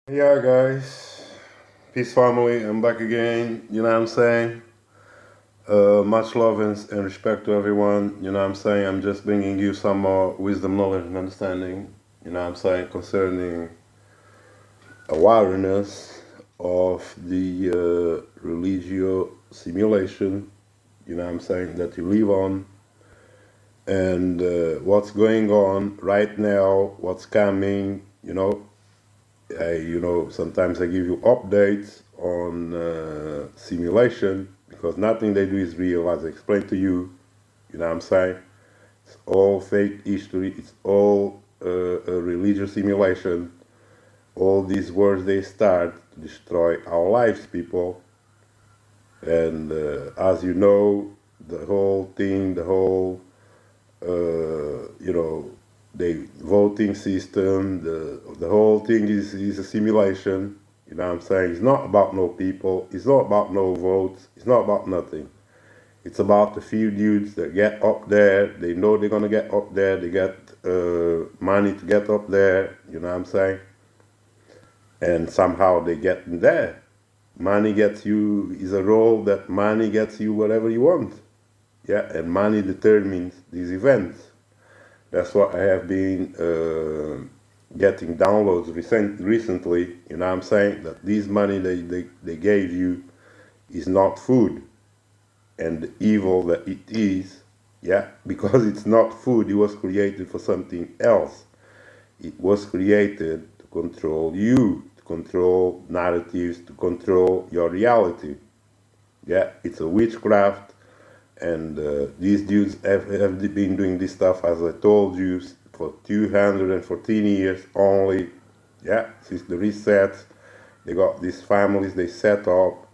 Yeah, guys. Peace, family. I'm back again. You know what I'm saying? Much love and respect to everyone. You know what I'm saying? I'm just bringing you some more wisdom, knowledge, and understanding. You know what I'm saying? Concerning awareness of the religio simulation. You know what I'm saying? That you live on. And what's going on right now, what's coming, sometimes I give you updates on simulation because nothing they do is real, as I explained to you. You know what I'm saying? It's all fake history. It's all a religious simulation. All these wars they start to destroy our lives, people. And as you know, the whole thing, the whole you know, the voting system, the whole thing is a simulation. You know what I'm saying? It's not about no people. It's not about no votes. It's not about nothing. It's about the few dudes that get up there. They know they're gonna get up there. They get money to get up there. You know what I'm saying? And somehow they get in there. Money gets you is a role that money gets you whatever you want. Yeah, and money determines these events. That's what I have been getting downloads recently. You know what I'm saying? That this money they gave you is not food. And the evil that it is, yeah, because it's not food, it was created for something else. It was created to control you, to control narratives, to control your reality. Yeah, it's a witchcraft, and these dudes have been doing this stuff, as I told you, for 214 years only. Yeah, since the reset, they got these families they set up,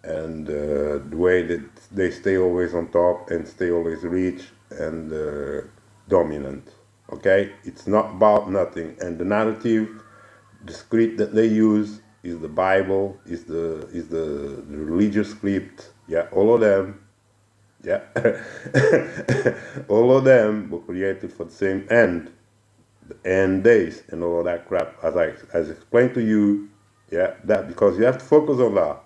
and the way that they stay always on top and stay always rich and dominant. Okay, it's not about nothing, and the narrative, the script that they use is the Bible, is the religious script. Yeah, all of them. Yeah. All of them were created for the same end, the end days, and all of that crap. As explained to you, yeah, that because you have to focus on that.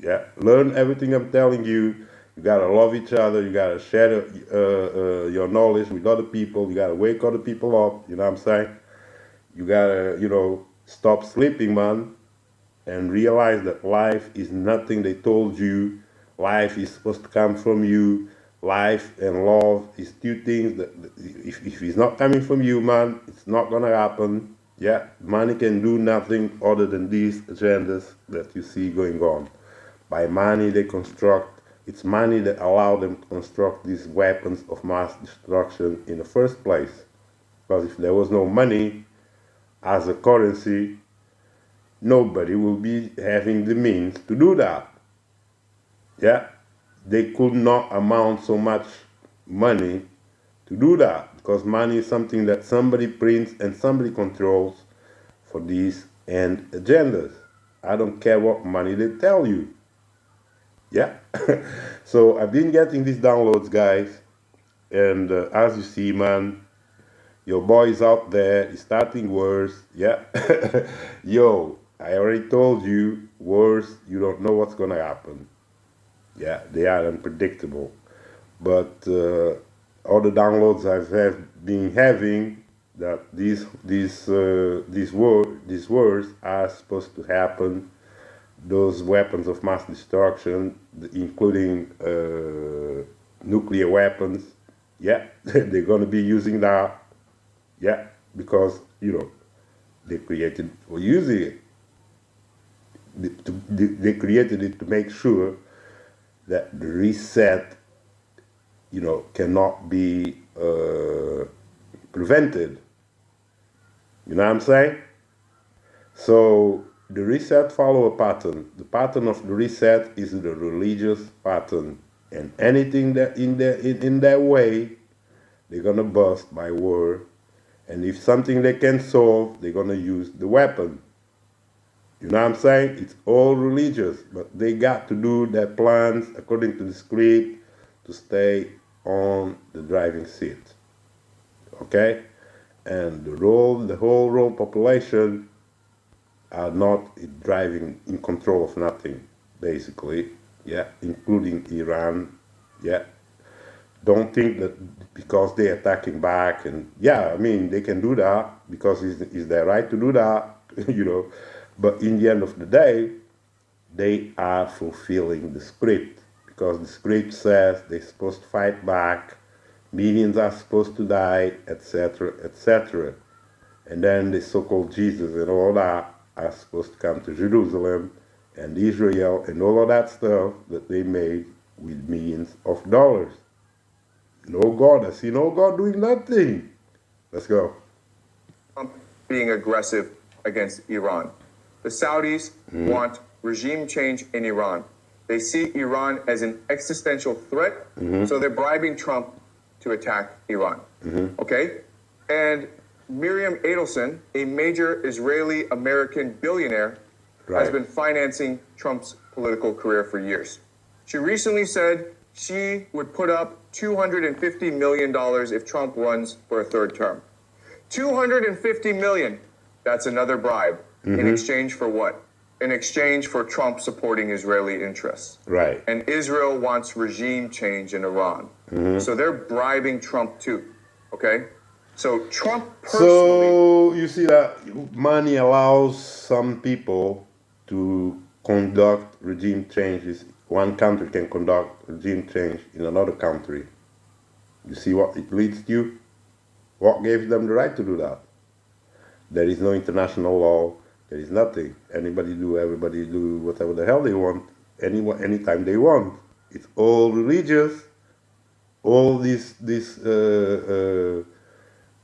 Yeah, learn everything I'm telling you. You gotta love each other. You gotta share your knowledge with other people. You gotta wake other people up. You know what I'm saying? You gotta, stop sleeping, man, and realize that life is nothing they told you. Life is supposed to come from you. Life and love is two things that if it's not coming from you, man, it's not gonna happen. Yeah, money can do nothing other than these agendas that you see going on. By money, they construct. It's money that allow them to construct these weapons of mass destruction in the first place. Because if there was no money as a currency, nobody will be having the means to do that. Yeah, they could not amount so much money to do that because money is something that somebody prints and somebody controls for these end agendas. I don't care what money they tell you. Yeah. So I've been getting these downloads, guys, and as you see, man, your boy is out there. He's starting wars. Yeah. Yo, I already told you, wars. You don't know what's gonna happen. Yeah, they are unpredictable. But all the downloads I've have been having that these wars are supposed to happen. Those weapons of mass destruction, including nuclear weapons. Yeah, they're gonna be using that. Yeah, because they created for using it. They created it to make sure that the reset, cannot be prevented. You know what I'm saying? So the reset follow a pattern. The pattern of the reset is the religious pattern, and anything that in their way, they're gonna bust by war. And if something they can solve, they're gonna use the weapon. You know what I'm saying? It's all religious, but they got to do their plans according to the script to stay on the driving seat. Okay? And the whole Rome population, are not driving in control of nothing, basically, yeah, including Iran, yeah. Don't think that because they're attacking back, and yeah, I mean, they can do that because it's their right to do that, you know, but in the end of the day, they are fulfilling the script because the script says they're supposed to fight back, millions are supposed to die, etc., etc. And then the so-called Jesus and all that are supposed to come to Jerusalem and Israel and all of that stuff that they made with millions of dollars. No God, I see no God doing nothing. Let's go. Trump being aggressive against Iran. The Saudis want regime change in Iran. They see Iran as an existential threat, so they're bribing Trump to attack Iran. Okay? And Miriam Adelson, a major Israeli American billionaire, has been financing Trump's political career for years. She recently said she would put up $250 million if Trump runs for a third term. $250 million. That's another bribe. In exchange for what? In exchange for Trump supporting Israeli interests. Right. And Israel wants regime change in Iran. So they're bribing Trump too. Okay? So Trump personally. So you see that money allows some people to conduct regime changes. One country can conduct regime change in another country. You see what it leads to? What gave them the right to do that? There is no international law. There is nothing. Everybody do whatever the hell they want, anytime they want. It's all religious. All this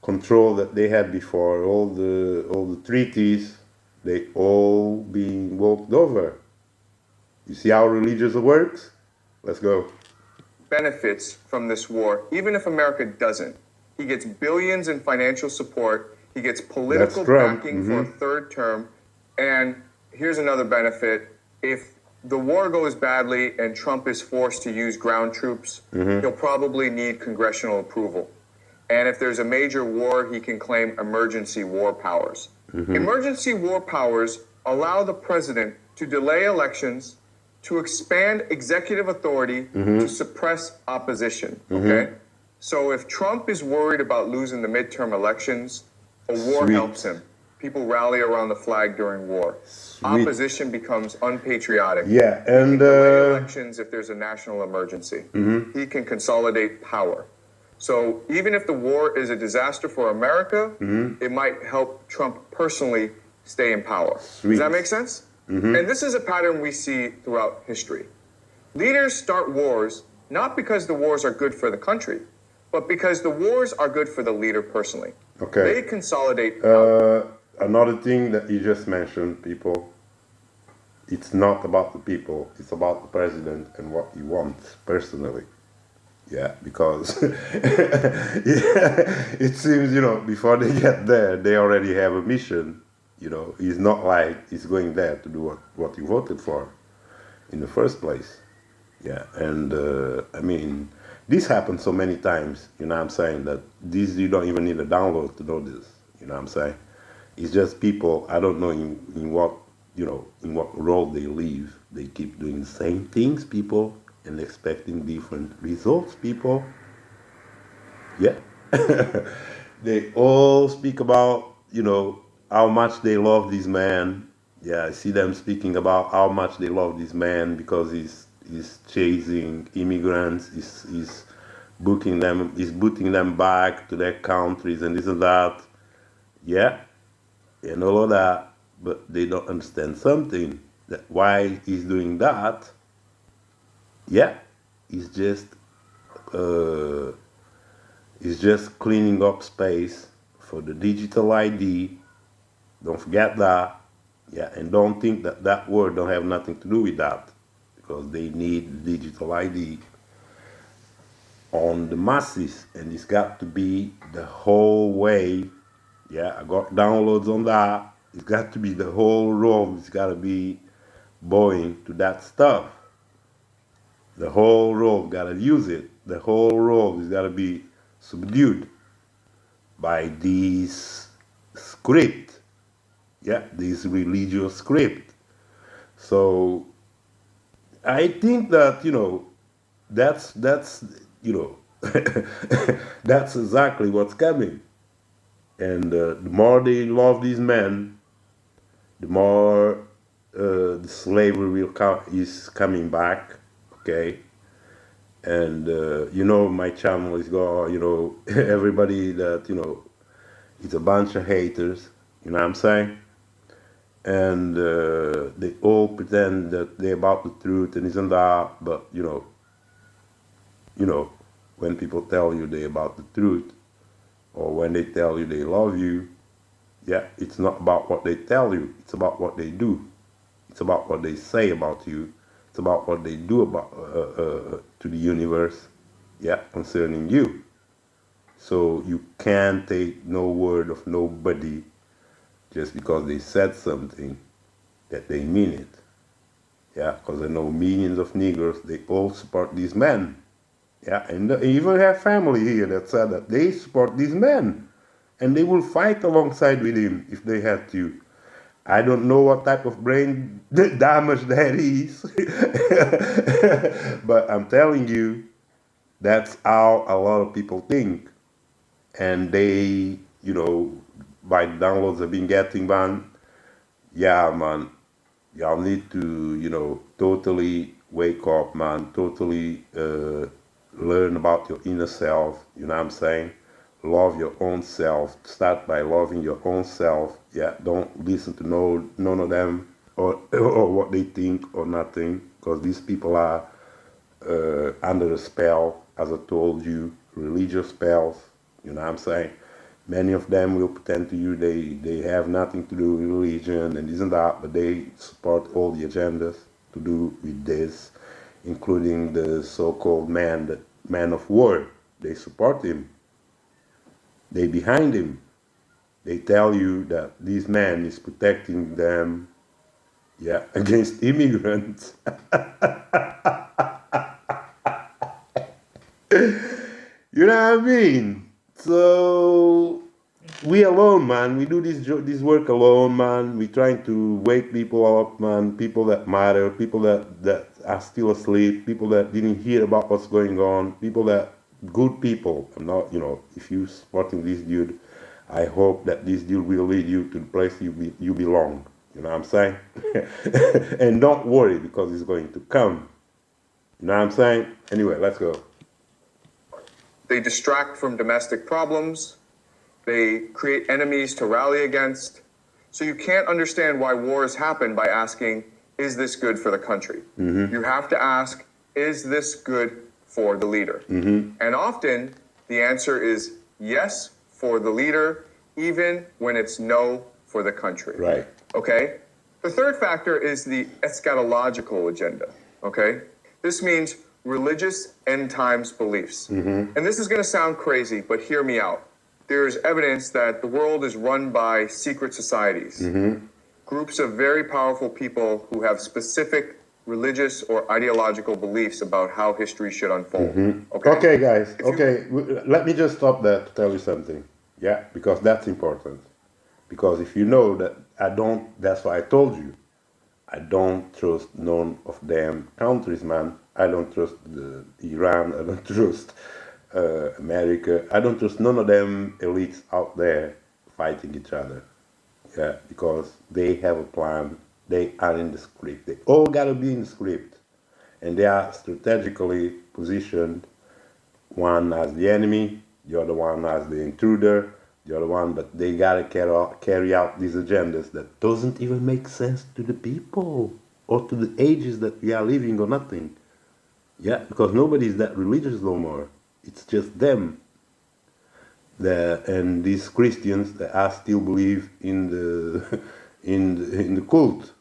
control that they had before, all the treaties, they all being walked over. You see how religious works? Let's go. Benefits from this war, even if America doesn't. He gets billions in financial support. He gets political backing for a third term. And here's another benefit. If the war goes badly and Trump is forced to use ground troops, he'll probably need congressional approval. And if there's a major war, he can claim emergency war powers. Emergency war powers allow the president to delay elections, to expand executive authority, to suppress opposition. Okay? So if Trump is worried about losing the midterm elections, a war helps him. People rally around the flag during war. Opposition becomes unpatriotic. Yeah, He and can delay elections if there's a national emergency. He can consolidate power. So even if the war is a disaster for America, it might help Trump personally stay in power. Does that make sense? And this is a pattern we see throughout history. Leaders start wars not because the wars are good for the country, but because the wars are good for the leader personally. Okay. They consolidate power. Another thing that you just mentioned, people, it's not about the people, it's about the president and what he wants personally. Yeah, because it seems, before they get there, they already have a mission. It's not like he's going there to do what he voted for in the first place. Yeah, and I mean, this happens so many times, what I'm saying, that you don't even need a download to know this, what I'm saying. It's just people, I don't know in what, in what role they live. They keep doing the same things, people, and expecting different results, people. Yeah. They all speak about, how much they love this man. Yeah, I see them speaking about how much they love this man because he's chasing immigrants, he's booking them back to their countries and this and that. Yeah, and all of that, but they don't understand something, that why he's doing that. Yeah, he's just cleaning up space for the digital ID. Don't forget that. Yeah, and don't think that word don't have nothing to do with that, because they need digital ID on the masses, and it's got to be the whole way. Yeah, I got downloads on that. It's got to be the whole road. It's got to be going to that stuff. The whole road got to use it. The whole road is got to be subdued by this script. Yeah, this religious script. So I think that that's that's exactly what's coming. And the more they love these men, the more the slavery is coming back. Okay, and my channel is go. Everybody that it's a bunch of haters. You know what I'm saying? And they all pretend that they're about the truth and isn't that, but when people tell you they're about the truth, or when they tell you they love you, yeah, it's not about what they tell you, it's about what they do. It's about what they say about you. It's about what they do about to the universe, yeah, concerning you. So you can't take no word of nobody just because they said something that they mean it. Yeah, because I know millions of Negroes, they all support these men. Yeah, and they even have family here that said that they support these men. And they will fight alongside with him if they have to. I don't know what type of brain damage that is. But I'm telling you, that's how a lot of people think. And they, by the downloads have been getting, man, yeah, man, y'all need to, totally wake up, man, totally learn about your inner self, you know what I'm saying? Love your own self. Start by loving your own self. Yeah, don't listen to none of them or what they think or nothing, because these people are under a spell, as I told you, religious spells, you know what I'm saying? Many of them will pretend to you they have nothing to do with religion and isn't that, but they support all the agendas to do with this, including the so-called man of war. They support him. They behind him. They tell you that this man is protecting them, yeah, against immigrants. You know what I mean? So we alone, man. We do this work alone, man. We trying to wake people up, man. People that matter, people that are still asleep, people that didn't hear about what's going on, people that good people. I'm not, if you supporting this dude, I hope that this dude will lead you to the place you belong. You know what I'm saying? And don't worry because it's going to come. You know what I'm saying? Anyway, let's go. They distract from domestic problems. They create enemies to rally against. So you can't understand why wars happen by asking, is this good for the country? You have to ask, is this good for the leader? And often the answer is yes for the leader, even when it's no for the country. Right. Okay? The third factor is the eschatological agenda. Okay? This means religious end times beliefs. And this is going to sound crazy, but hear me out. There's evidence that the world is run by secret societies, groups of very powerful people who have specific religious or ideological beliefs about how history should unfold. Okay, guys. Okay, let me just stop there to tell you something. Yeah, because that's important. Because if you know that that's why I told you, I don't trust none of them countries, man. I don't trust Iran. I don't trust America. I don't trust none of them elites out there fighting each other. Yeah, because they have a plan. They are in the script. They all gotta be in the script, and they are strategically positioned. One as the enemy, the other one as the intruder, the other one, but they gotta carry out these agendas that doesn't even make sense to the people or to the ages that we are living or nothing. Yeah, because nobody is that religious no more. It's just them. And these Christians that I still believe in the in the cult.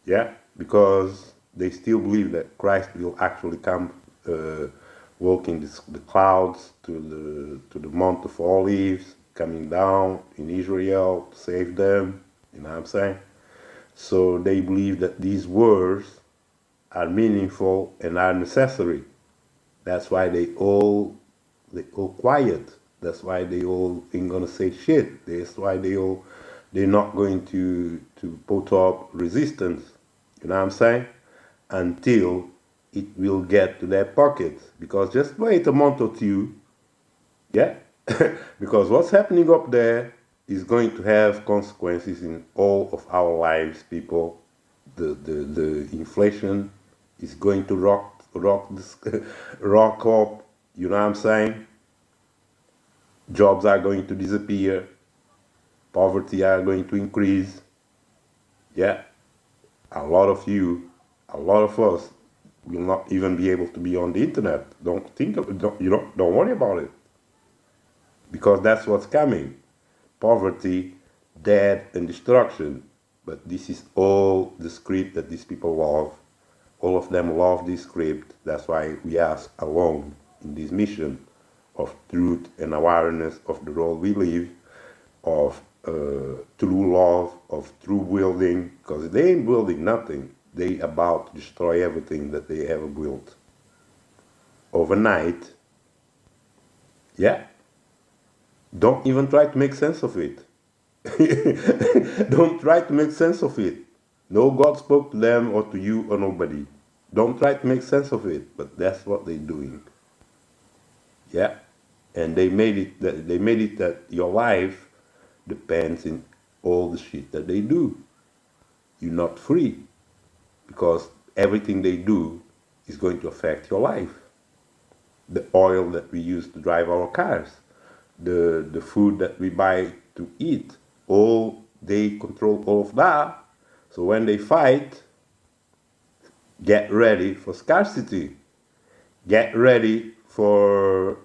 Yeah, because they still believe that Christ will actually come walking the clouds to the Mount of Olives, coming down in Israel to save them. You know what I'm saying? So they believe that these words are meaningful and are necessary. That's why they all quiet. That's why they all ain't gonna say shit. That's why they all they're not going to put up resistance, you know what I'm saying, until it will get to their pockets. Because just wait a month or two, yeah, because what's happening up there is going to have consequences in all of our lives, people. The inflation is going to rock this, rock up, you know what I'm saying? Jobs are going to disappear, poverty are going to increase. Yeah, a lot of you, a lot of us will not even be able to be on the internet. Don't think of it, don't worry about it. Because that's what's coming. Poverty, death, and destruction. But this is all the script that these people love. All of them love this script. That's why we are alone in this mission of truth and awareness of the world we live, of true love, of true building. Because they ain't building nothing. They about to destroy everything that they ever built. Overnight. Yeah. Don't even try to make sense of it. Don't try to make sense of it. No God spoke to them or to you or nobody. Don't try to make sense of it, but that's what they're doing. Yeah, and they made it that your life depends in all the shit that they do. You're not free because everything they do is going to affect your life. The oil that we use to drive our cars, the food that we buy to eat, all they control all of that. So when they fight, get ready for scarcity. Get ready for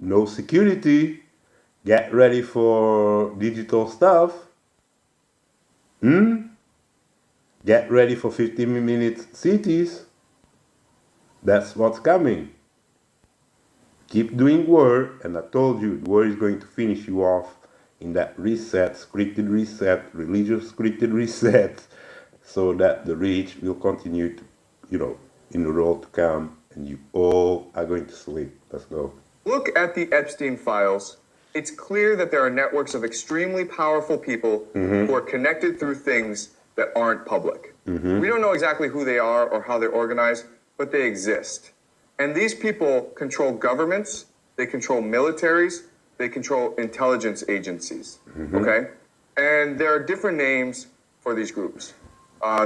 no security. Get ready for digital stuff. Get ready for 15-minute cities. That's what's coming. Keep doing work, and I told you, the work is going to finish you off in that reset, scripted reset, religious scripted reset, so that the rich will continue to, in the road to come, and you all are going to sleep. Let's go. Look at the Epstein files. It's clear that there are networks of extremely powerful people who are connected through things that aren't public. We don't know exactly who they are or how they're organized, but they exist. And these people control governments, they control militaries, they control intelligence agencies, okay? And there are different names for these groups.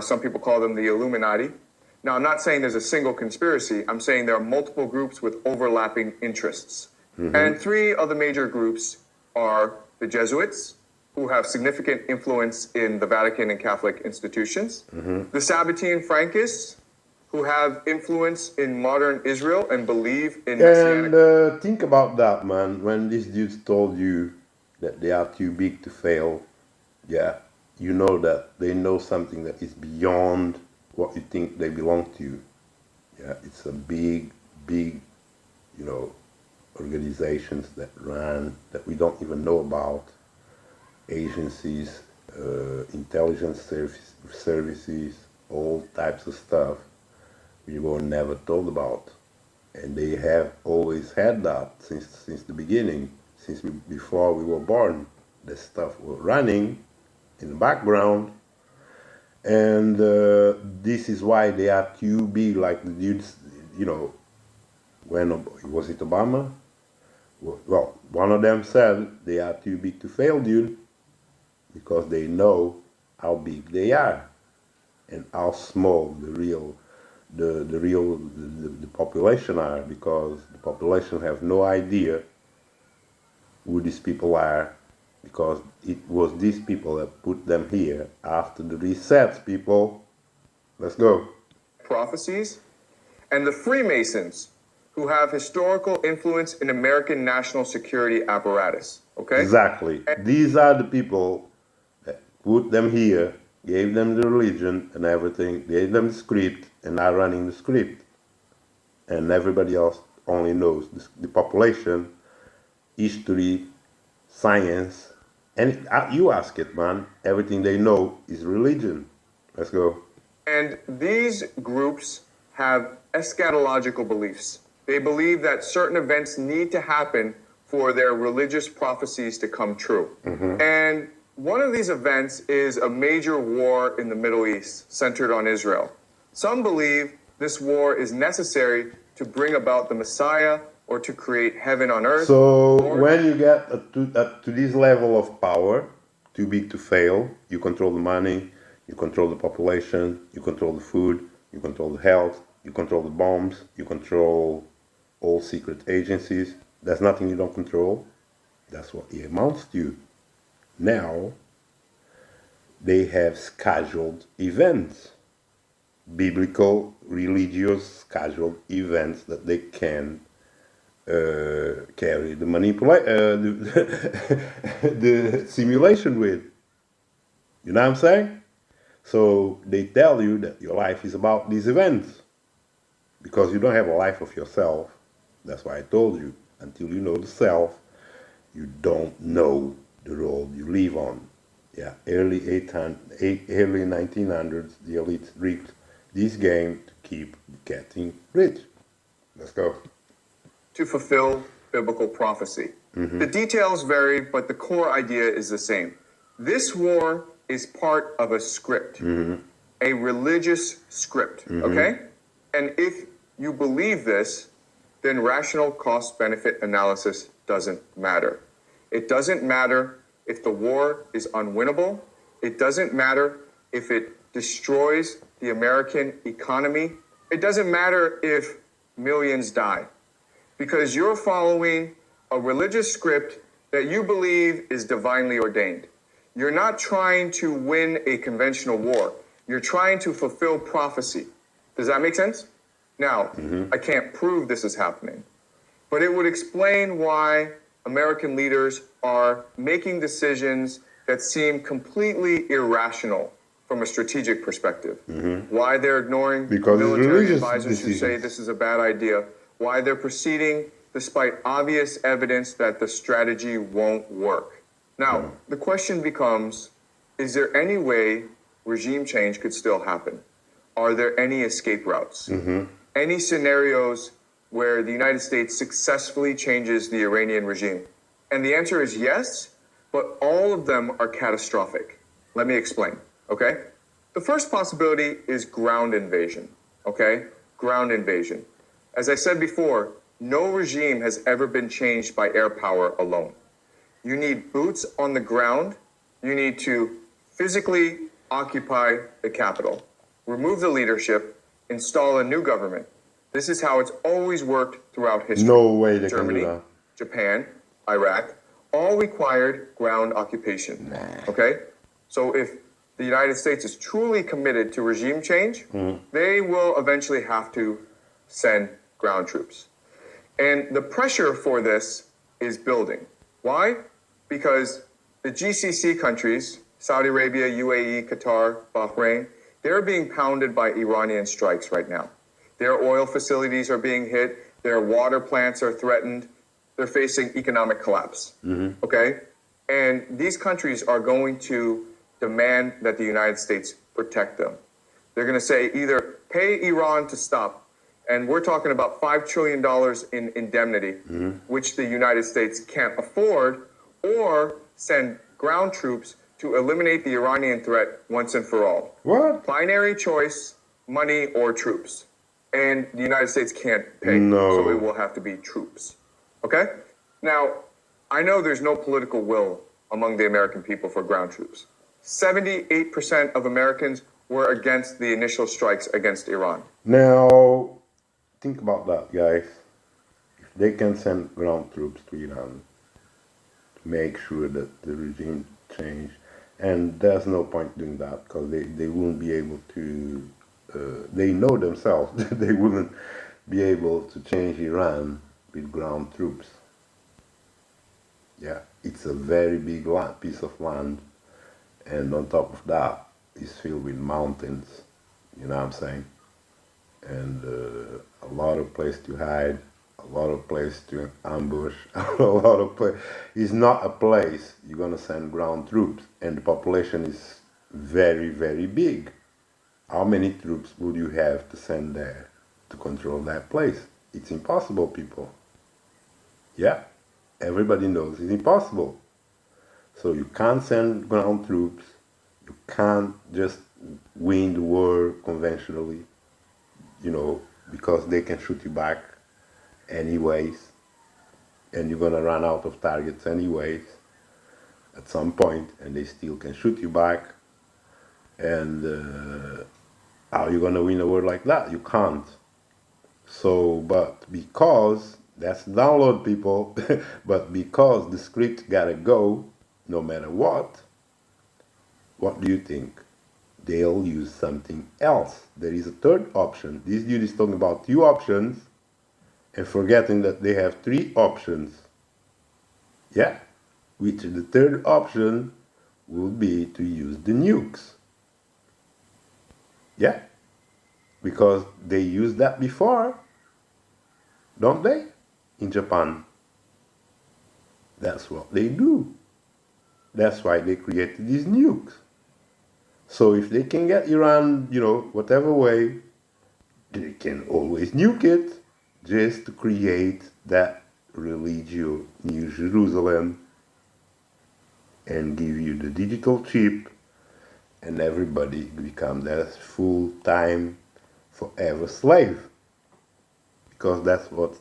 Some people call them the Illuminati. Now, I'm not saying there's a single conspiracy. I'm saying there are multiple groups with overlapping interests. And three of the major groups are the Jesuits, who have significant influence in the Vatican and Catholic institutions, the Sabbatean Frankists, who have influence in modern Israel and believe in Messianic. And think about that, man. When these dudes told you that they are too big to fail, yeah, you know that they know something that is beyond what you think they belong to. Yeah, it's a big, organizations that run that we don't even know about, agencies, intelligence services, all types of stuff we were never told about, and they have always had that since the beginning, before we were born. The stuff was running in the background, and this is why they are too big. Like the dudes, when was it Obama? Well, one of them said they are too big to fail, dude, because they know how big they are and how small the population are, because the population have no idea who these people are, because it was these people that put them here after the resets, people. Let's go. Prophecies, and the Freemasons, who have historical influence in American national security apparatus, okay? Exactly. These are the people that put them here, gave them the religion and everything, gave them the script, and are running the script. And everybody else only knows the population, history, science, and you ask it, man, everything they know is religion. Let's go. And these groups have eschatological beliefs. They believe that certain events need to happen for their religious prophecies to come true. And one of these events is a major war in the Middle East centered on Israel. Some believe this war is necessary to bring about the Messiah or to create heaven on earth. So when you get to this level of power, too big to fail, you control the money, you control the population, you control the food, you control the health, you control the bombs, you control all secret agencies. There's nothing you don't control. That's what it amounts to. Now, they have scheduled events, biblical, religious scheduled events that they can carry the the simulation with. You know what I'm saying? So they tell you that your life is about these events because you don't have a life of yourself. That's why I told you, until you know the self, you don't know the road you live on. Yeah, early 1900s, the elites rigged this game to keep getting rich. Let's go. To fulfill biblical prophecy. The details vary, but the core idea is the same. This war is part of a script, a religious script, okay? And if you believe this, then rational cost-benefit analysis doesn't matter. It doesn't matter if the war is unwinnable. It doesn't matter if it destroys the American economy. It doesn't matter if millions die. Because you're following a religious script that you believe is divinely ordained. You're not trying to win a conventional war. You're trying to fulfill prophecy. Does that make sense? Now, I can't prove this is happening, but it would explain why American leaders are making decisions that seem completely irrational from a strategic perspective. Why they're ignoring military advisors who say this is a bad idea. Why they're proceeding despite obvious evidence that the strategy won't work. Now, the question becomes, is there any way regime change could still happen? Are there any escape routes? Any scenarios where the United States successfully changes the Iranian regime? And the answer is yes, but all of them are catastrophic. Let me explain, okay? The first possibility is ground invasion, okay? Ground invasion. As I said before, no regime has ever been changed by air power alone. You need boots on the ground. You need to physically occupy the capital, remove the leadership, install a new government. This is how it's always worked throughout history. No way they Germany, can do that. Japan, Iraq, all required ground occupation. Okay? So if the United States is truly committed to regime change, they will eventually have to send ground troops. And the pressure for this is building. Why? Because the GCC countries, Saudi Arabia, UAE, Qatar, Bahrain, they're being pounded by Iranian strikes right now. Their oil facilities are being hit. Their water plants are threatened. They're facing economic collapse. Okay? And these countries are going to demand that the United States protect them. They're going to say either pay Iran to stop, and we're talking about $5 trillion in indemnity, which the United States can't afford, or send ground troops to eliminate the Iranian threat once and for all. What? Binary choice, money or troops. And the United States can't pay, No. so it will have to be troops. Okay? Now, I know there's no political will among the American people for ground troops. 78% of Americans were against the initial strikes against Iran. Now, think about that, guys. If they can send ground troops to Iran to make sure that the regime change, and there's no point doing that because they wouldn't be able to, they know themselves that they wouldn't be able to change Iran with ground troops. Yeah, it's a very big piece of land, and on top of that, it's filled with mountains, you know what I'm saying? And a lot of place to hide, a lot of place to ambush, a lot of place. It's not a place you're gonna send ground troops, and the population is very, very big. How many troops would you have to send there to control that place? It's impossible, people. Yeah, everybody knows it's impossible. So you can't send ground troops. You can't just win the war conventionally, because they can shoot you back anyways, and you're gonna run out of targets anyways at some point, and they still can shoot you back. And how are you gonna win a war like that? You can't. So, but because that's download people, but because the script gotta go, no matter what do you think? They'll use something else. There is a third option. This dude is talking about two options and forgetting that they have three options. Yeah, which the third option will be to use the nukes. Yeah, because they used that before, don't they? In Japan. That's what they do. That's why they created these nukes. So if they can get Iran, whatever way, they can always nuke it just to create that Religio New Jerusalem and give you the digital chip, and everybody become that full-time forever slave, because that's what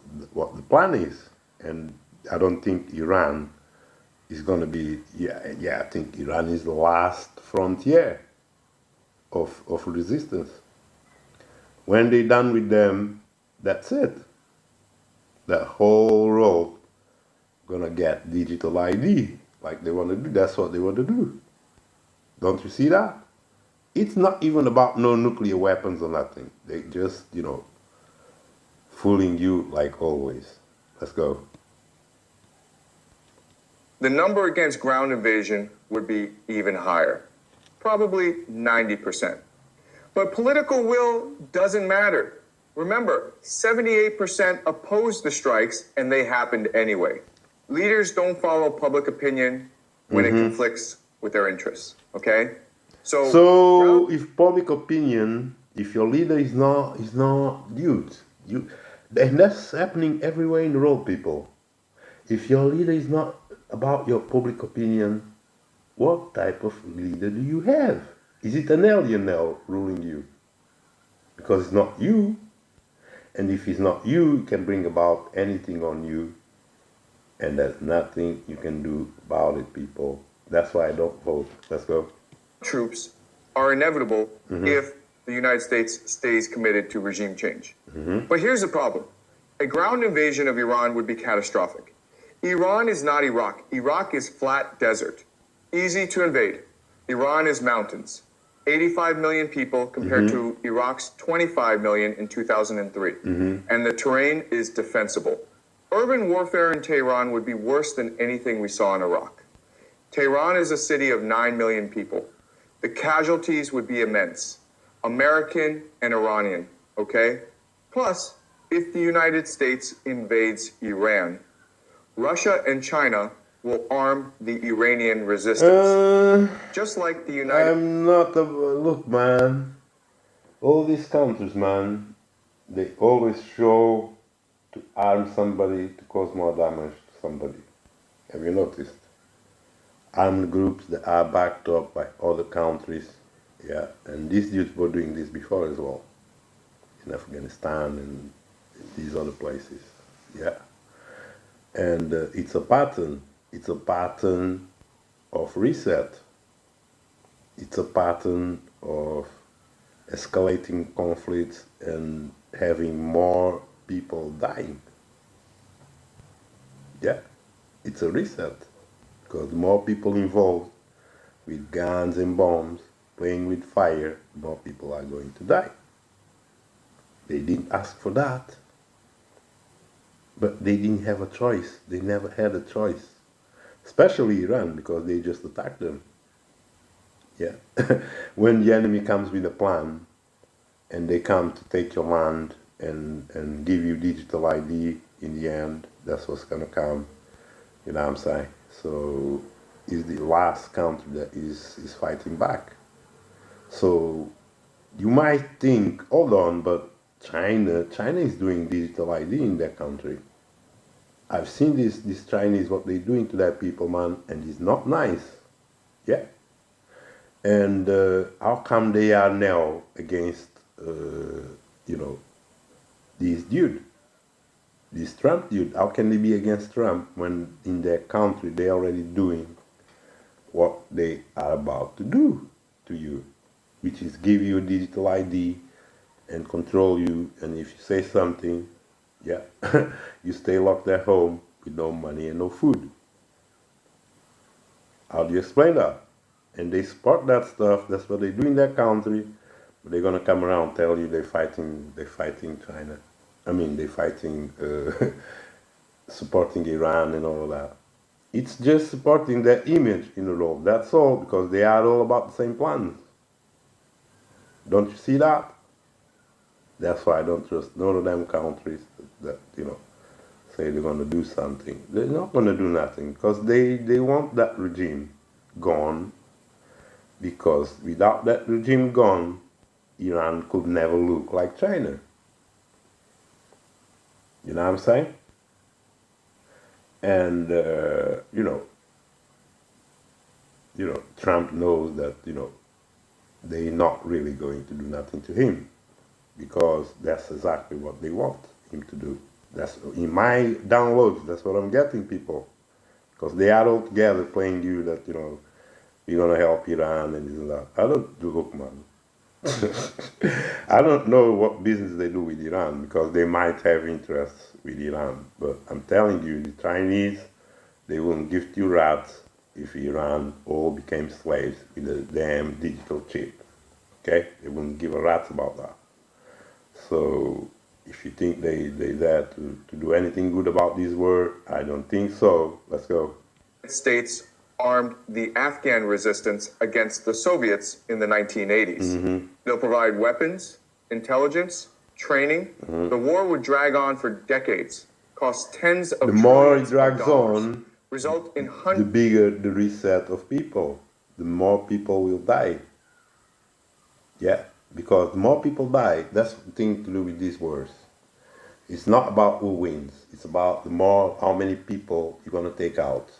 the plan is. And I don't think Iran is going to be, I think Iran is the last frontier of resistance. When they're done with them, that's it. The whole world gonna get digital ID like they want to do. That's what they want to do. Don't you see that? It's not even about no nuclear weapons or nothing. They just, fooling you like always. Let's go. The number against ground invasion would be even higher, probably 90%. But political will doesn't matter. Remember, 78% opposed the strikes, and they happened anyway. Leaders don't follow public opinion when it conflicts with their interests, okay? So if public opinion, if your leader is not dude, and that's happening everywhere in the world, people. If your leader is not about your public opinion, what type of leader do you have? Is it an alien now ruling you? Because it's not you. And if it's not you, it can bring about anything on you. And there's nothing you can do about it, people. That's why I don't vote. Let's go. Troops are inevitable if the United States stays committed to regime change. But here's the problem. A ground invasion of Iran would be catastrophic. Iran is not Iraq. Iraq is flat desert, easy to invade. Iran is mountains. 85 million people compared to Iraq's 25 million in 2003. And the terrain is defensible. Urban warfare in Tehran would be worse than anything we saw in Iraq. Tehran is a city of 9 million people. The casualties would be immense, American and Iranian, okay? Plus, if the United States invades Iran, Russia and China will arm the Iranian resistance. Just like the United... I'm not a... Look, man. All these countries, man, they always show to arm somebody to cause more damage to somebody. Have you noticed? Armed groups that are backed up by other countries. Yeah, and these dudes were doing this before as well. In Afghanistan and these other places. Yeah. And it's a pattern. It's a pattern of reset. It's a pattern of escalating conflicts and having more people dying. Yeah, it's a reset. Because the more people involved with guns and bombs, playing with fire, more people are going to die. They didn't ask for that. But they didn't have a choice. They never had a choice. Especially Iran, because they just attacked them. Yeah. When the enemy comes with a plan, and they come to take your land and give you digital ID in the end, that's what's going to come. You know what I'm saying? So it's the last country that is fighting back. So you might think, hold on, but China is doing digital ID in their country. I've seen these Chinese, what they're doing to their people, man, and it's not nice. Yeah. And how come they are now against, you know, this dude, this Trump dude? How can they be against Trump when in their country they're already doing what they are about to do to you, which is give you a digital ID and control you, and if you say something, yeah, you stay locked at home with no money and no food. How do you explain that? And they support that stuff. That's what they do in their country. But they're gonna come around and tell you they're fighting China. I mean, they're fighting, supporting Iran and all of that. It's just supporting their image in the world. That's all, because they are all about the same plans. Don't you see that? That's why I don't trust none of them countries that say they're gonna do something. They're not gonna do nothing because they want that regime gone. Because without that regime gone, Iran could never look like China. You know what I'm saying? And Trump knows that they're not really going to do nothing to him because that's exactly what they want him to do. That's in my downloads. That's what I'm getting, people, because they are all together playing you that we're gonna help Iran and this and that. I don't look, man. I don't know what business they do with Iran because they might have interests with Iran. But I'm telling you, the Chinese, they wouldn't give you rats if Iran all became slaves with a damn digital chip. Okay? They wouldn't give a rat about that. So if you think they're there to do anything good about this war, I don't think so. Let's go. States armed the Afghan resistance against the Soviets in the 1980s. They'll provide weapons, intelligence, training. The war would drag on for decades, cost tens of the more it trillions drags of dollars, on, result in the hundreds. bigger the reset of people, the more people will die. Yeah, because the more people die, that's the thing to do with these wars. It's not about who wins. It's about how many people you're gonna take out.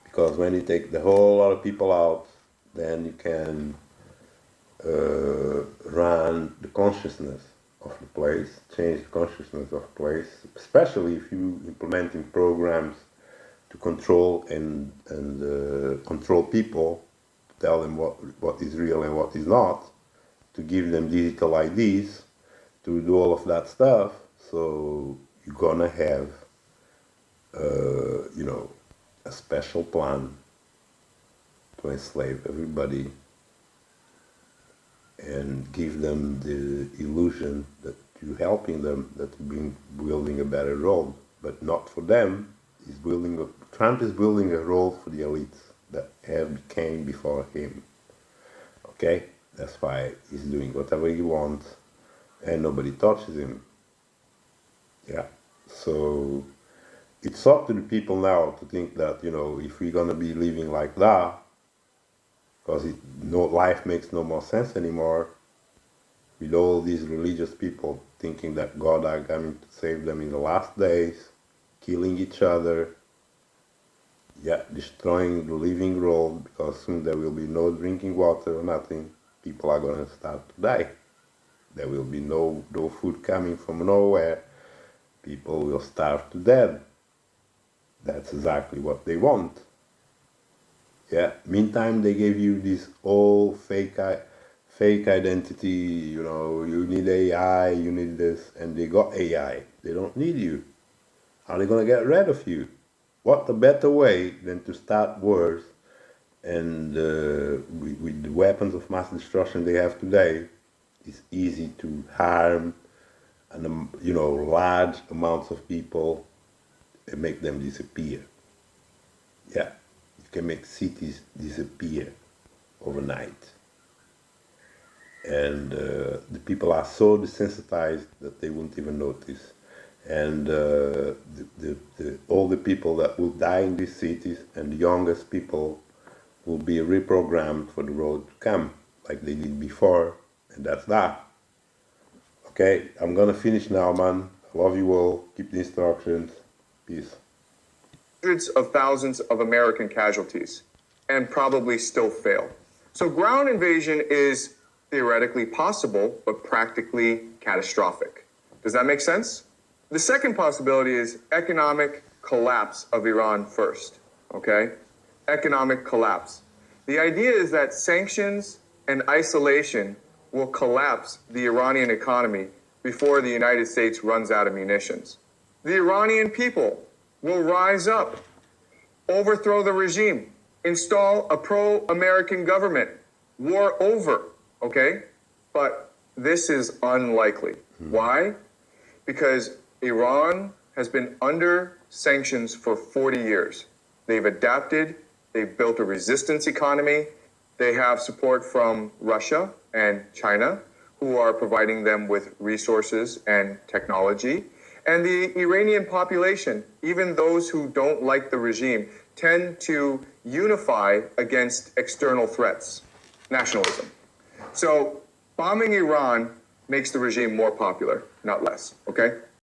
Because when you take the whole lot of people out, then you can run the consciousness of the place, change the consciousness of the place, especially if you implementing programs to control and control people, tell them what is real and what is not, to give them digital IDs, to do all of that stuff. So you're gonna have, a special plan to enslave everybody and give them the illusion that you're helping them, that you're building a better world, but not for them. Trump is building a role for the elites that came before him. Okay, that's why he's doing whatever he wants, and nobody touches him. Yeah, so it's up to the people now to think that if we're gonna be living like that, because life makes no more sense anymore, with all these religious people thinking that God are coming to save them in the last days, killing each other, yeah, destroying the living world, because soon there will be no drinking water or nothing. People are gonna start to die. There will be no food coming from nowhere. People will starve to death. That's exactly what they want. Yeah. Meantime, they gave you this all fake identity. You need AI, you need this, and they got AI. They don't need you. How are they gonna get rid of you? What a better way than to start wars and with the weapons of mass destruction they have today, it's easy to harm and large amounts of people and make them disappear. Yeah, you can make cities disappear overnight, and the people are so desensitized that they won't even notice. And all the people that will die in these cities and the youngest people will be reprogrammed for the road to come, like they did before, and that's that. Okay, I'm gonna finish now, man. I love you all. Keep the instructions. Peace. hundreds of thousands of American casualties and probably still fail. So ground invasion is theoretically possible, but practically catastrophic. Does that make sense? The second possibility is economic collapse of Iran first, okay? Economic collapse. The idea is that sanctions and isolation will collapse the Iranian economy before the United States runs out of munitions. The Iranian people will rise up, overthrow the regime, install a pro-American government, war over, okay? But this is unlikely. Why? Because Iran has been under sanctions for 40 years. They've adapted, they've built a resistance economy, they have support from Russia and China, who are providing them with resources and technology. And the Iranian population, even those who don't like the regime, tend to unify against external threats, nationalism. So bombing Iran makes the regime more popular, not less, okay?